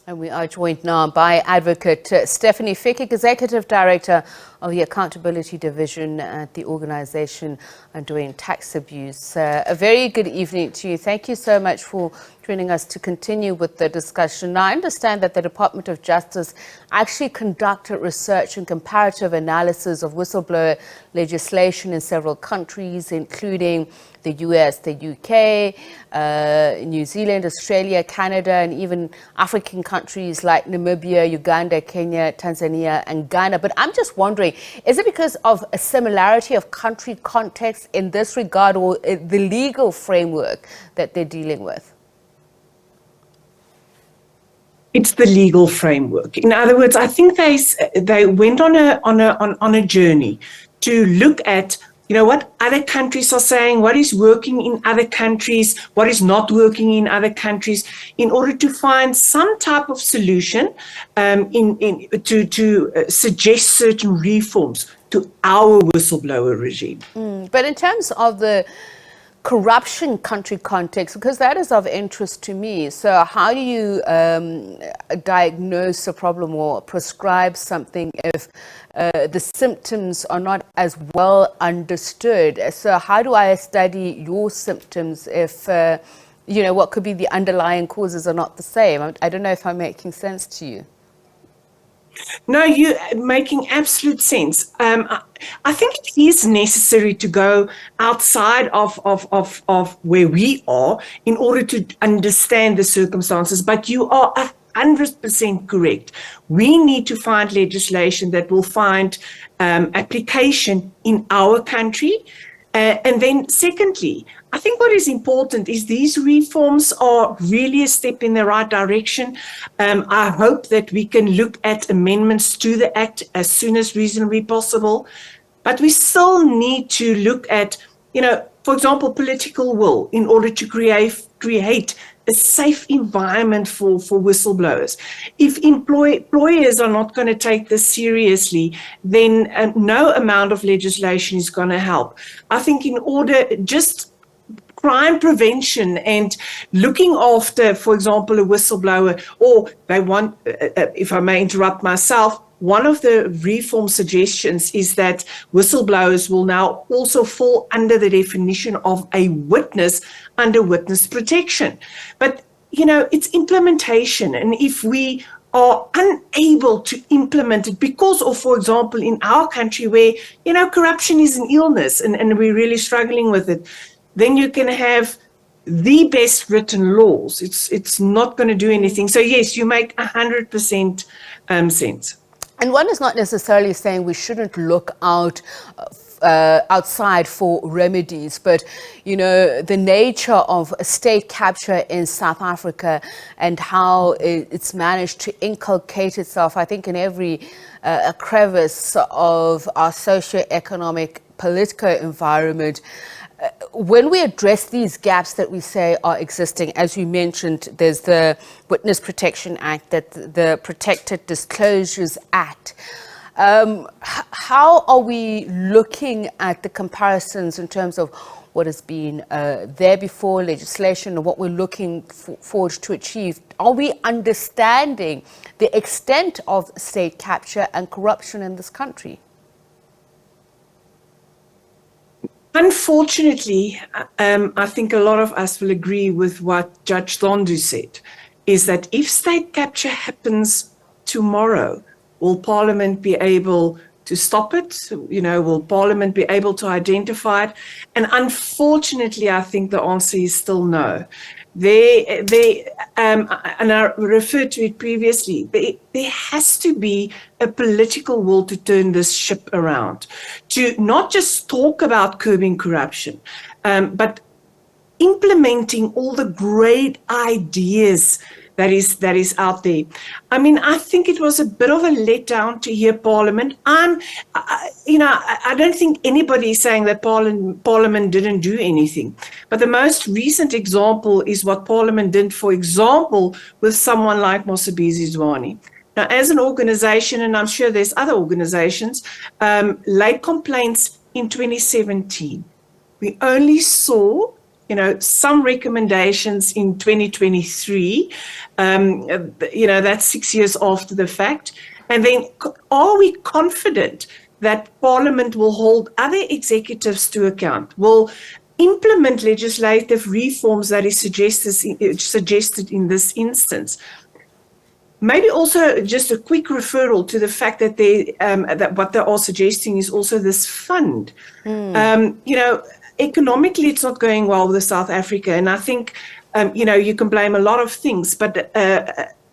And we are joined now by Advocate Stefanie Fick, Executive Director of the Accountability Division at the Organisation Doing Tax Abuse. A very good evening to you. Thank you so much for joining us to continue with the discussion. Now, I understand that the Department of Justice actually conducted research and comparative analysis of whistleblower legislation in several countries, including the US, the UK, New Zealand, Australia, Canada, and even African countries like Namibia, Uganda, Kenya, Tanzania, and Ghana. But I'm just wondering, is it because of a similarity of country context in this regard, or the legal framework that they're dealing with? It's the legal framework. In other words, I think they went on a journey to look at, what other countries are saying, what is working in other countries, what is not working in other countries, in order to find some type of solution to suggest certain reforms to our whistleblower regime. But in terms of the corruption country context, because that is of interest to me. So how do you diagnose a problem or prescribe something if the symptoms are not as well understood? So how do I study your symptoms if, what could be the underlying causes are not the same? I don't know if I'm making sense to you. No, you're making absolute sense. I think it is necessary to go outside of where we are in order to understand the circumstances, but you are 100% correct. We need to find legislation that will find application in our country. And then secondly, I think what is important is these reforms are really a step in the right direction. I hope that we can look at amendments to the Act as soon as reasonably possible. But we still need to look at, for example, political will in order to create a safe environment for whistleblowers. If employers are not going to take this seriously, then no amount of legislation is going to help. I think in order just crime prevention and looking after, for example, a whistleblower, or they want, if I may interrupt myself, one of the reform suggestions is that whistleblowers will now also fall under the definition of a witness under witness protection. But, it's implementation. And if we are unable to implement it because of, for example, in our country where, corruption is an illness and we're really struggling with it, then you can have the best written laws. It's not going to do anything. So yes, you make 100% sense. And one is not necessarily saying we shouldn't look outside for remedies, but the nature of state capture in South Africa and how it's managed to inculcate itself, I think, in every crevice of our socio-economic political environment. When we address these gaps that we say are existing, as you mentioned, there's the Witness Protection Act, the Protected Disclosures Act. How are we looking at the comparisons in terms of what has been there before, legislation, and what we're looking forward to achieve? Are we understanding the extent of state capture and corruption in this country? Unfortunately, I think a lot of us will agree with what Judge Zondo said, is that if state capture happens tomorrow, will Parliament be able to stop it? Will Parliament be able to identify it? And unfortunately, I think the answer is still no. And I referred to it previously, there has to be a political will to turn this ship around, to not just talk about curbing corruption, but implementing all the great ideas that is out there. I mean, I think it was a bit of a letdown to hear Parliament. I don't think anybody is saying that Parliament didn't do anything. But the most recent example is what Parliament did, for example, with someone like Mosebisi Zwane. Now, as an organization, and I'm sure there's other organizations, late complaints in 2017, we only saw some recommendations in 2023. That's 6 years after the fact. And then are we confident that Parliament will hold other executives to account, will implement legislative reforms that is suggested in this instance? Maybe also just a quick referral to the fact that that what they are suggesting is also this fund. Economically, it's not going well with South Africa, and I think you can blame a lot of things, but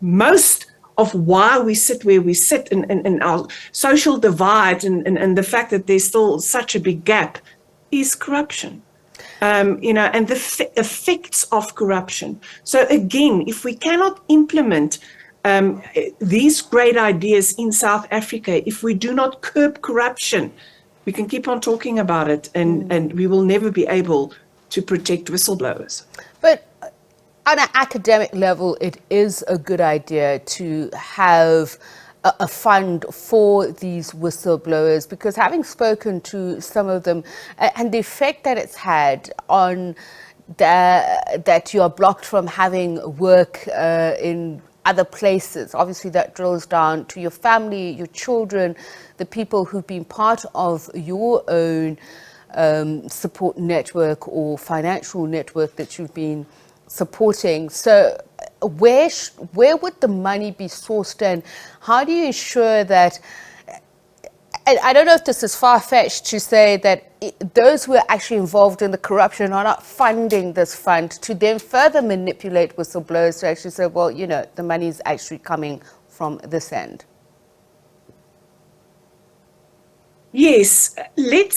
most of why we sit where we sit and our social divide and the fact that there's still such a big gap is corruption. And the effects of corruption. So again, if we cannot implement these great ideas in South Africa, if we do not curb corruption, we can keep on talking about it, and we will never be able to protect whistleblowers. But on an academic level, it is a good idea to have a fund for these whistleblowers, because having spoken to some of them and the effect that it's had on that you are blocked from having work in other places, obviously that drills down to your family, your children, the people who've been part of your own support network or financial network that you've been supporting. So where would the money be sourced, and how do you ensure that, and I don't know if this is far-fetched to say that those who are actually involved in the corruption are not funding this fund to then further manipulate whistleblowers to actually say, well, the money is actually coming from this end? Yes, we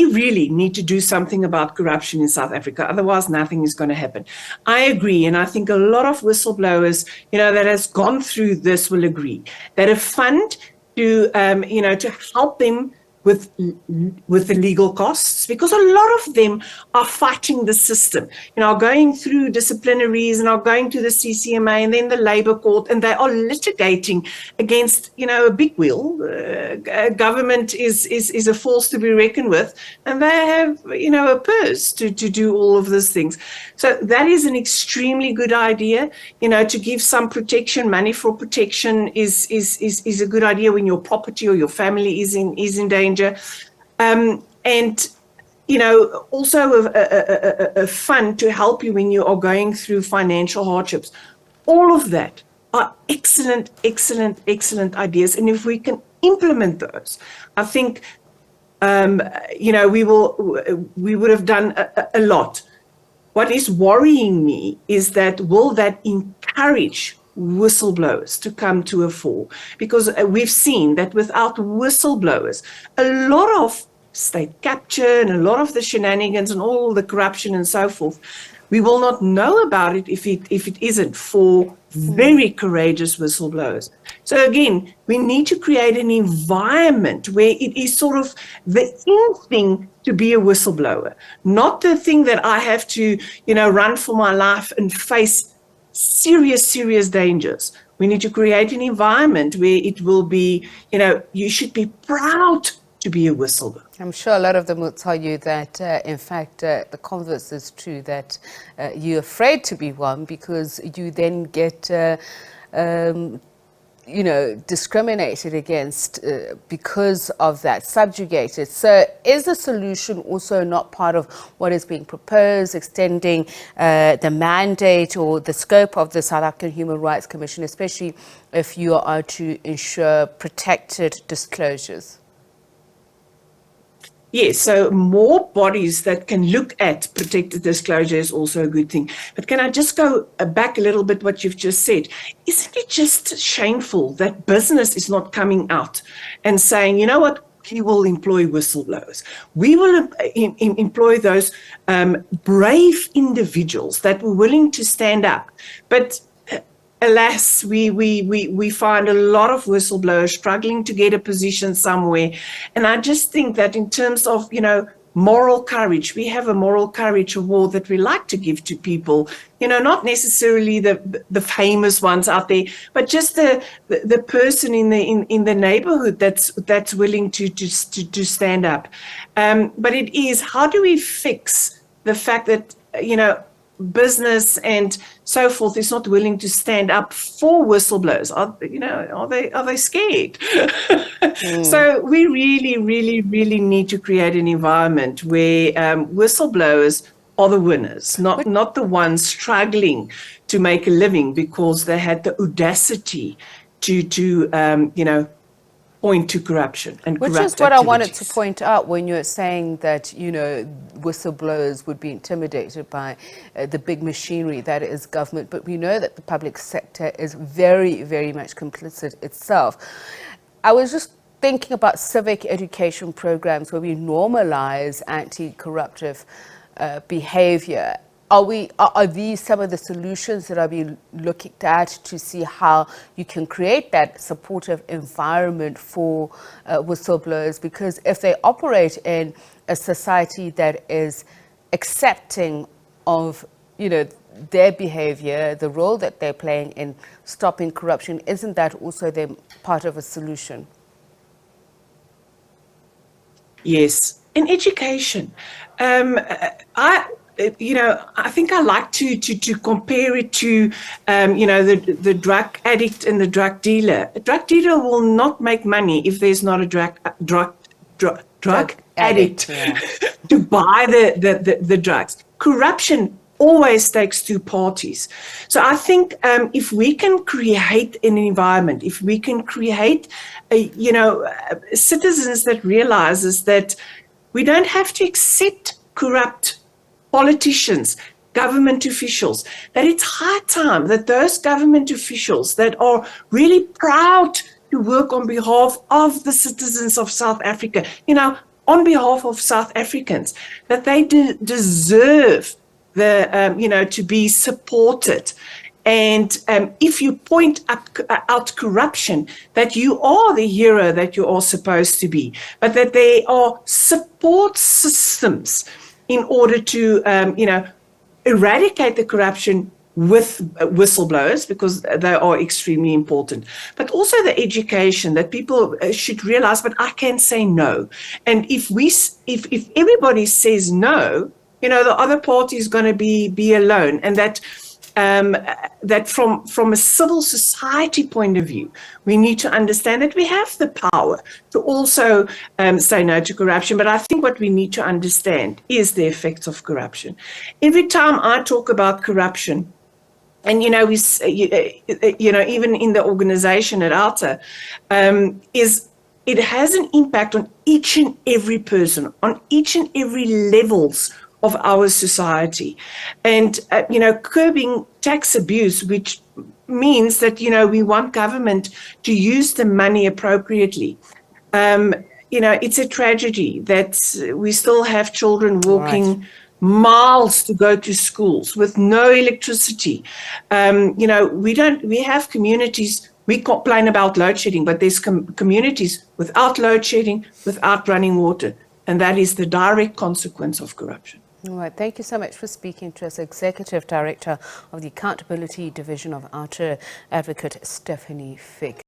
really need to do something about corruption in South Africa. Otherwise, nothing is going to happen. I agree. And I think a lot of whistleblowers, that has gone through this will agree that a fund to help them with the legal costs, because a lot of them are fighting the system, going through disciplinaries and are going to the CCMA and then the Labour Court, and they are litigating against, a big wheel. Government is a force to be reckoned with, and they have, a purse to do all of these things. So that is an extremely good idea, to give some protection. Money for protection is a good idea when your property or your family is in danger. And also a fund to help you when you are going through financial hardships. All of that are excellent ideas. And if we can implement those, I think, we would have done a lot. What is worrying me is that will that encourage whistleblowers to come to a fore? Because we've seen that without whistleblowers, a lot of state capture and a lot of the shenanigans and all the corruption and so forth, we will not know about it if it isn't for very courageous whistleblowers. So again, we need to create an environment where it is sort of the in thing to be a whistleblower, not the thing that I have to, run for my life and face serious dangers. We need to create an environment where it will be, you should be proud to be a whistleblower. I'm sure a lot of them will tell you that, in fact, the converse is true, that you're afraid to be one because you then get, discriminated against because of that, subjugated. So is the solution also not part of what is being proposed, extending the mandate or the scope of the South African Human Rights Commission, especially if you are to ensure protected disclosures? Yes, so more bodies that can look at protected disclosure is also a good thing. But can I just go back a little bit what you've just said? Isn't it just shameful that business is not coming out and saying, you know what, we will employ whistleblowers. We will employ those brave individuals that were willing to stand up. But alas, we find a lot of whistleblowers struggling to get a position somewhere. And I just think that in terms of, moral courage, we have a moral courage award that we like to give to people, not necessarily the famous ones out there, but just the person in the neighborhood that's willing to stand up. But it is, how do we fix the fact that, business and so forth is not willing to stand up for whistleblowers. Are they scared? So we really, really, really need to create an environment where whistleblowers are the winners, not the ones struggling to make a living because they had the audacity to point to corruption and Which corrupt is what I wanted to activities. point out when you're saying that, whistleblowers would be intimidated by the big machinery that is government. But we know that the public sector is very, very much complicit itself. I was just thinking about civic education programs where we normalize anti-corruptive behavior. Are these some of the solutions that are being looked at to see how you can create that supportive environment for whistleblowers? Because if they operate in a society that is accepting of, their behavior, the role that they're playing in stopping corruption, isn't that also then part of a solution? Yes, in education, I think I like to compare it to, the drug addict and the drug dealer. A drug dealer will not make money if there's not a drug addict Yeah. to buy the drugs. Corruption always takes two parties. So I think if we can create an environment, if we can create, citizens that realizes that we don't have to accept corrupt politicians, government officials, that it's high time that those government officials that are really proud to work on behalf of the citizens of South Africa, on behalf of South Africans, that they deserve to be supported. And if you point out corruption, that you are the hero that you are supposed to be, but that there are support systems in order to, eradicate the corruption with whistleblowers, because they are extremely important, but also the education that people should realize, but I can say no. And if everybody says no, the other party is going to be alone. And that from a civil society point of view, we need to understand that we have the power to also say no to corruption. But I think what we need to understand is the effects of corruption. Every time I talk about corruption, and even in the organization at OUTA, it has an impact on each and every person, on each and every levels of our society. And, curbing tax abuse, which means that, we want government to use the money appropriately. It's a tragedy that we still have children walking miles to go to schools with no electricity. We have communities, we complain about load shedding, but there's communities without load shedding, without running water. And that is the direct consequence of corruption. All right, thank you so much for speaking to us, Executive Director of the Accountability Division of OUTA, Advocate Stefanie Fick.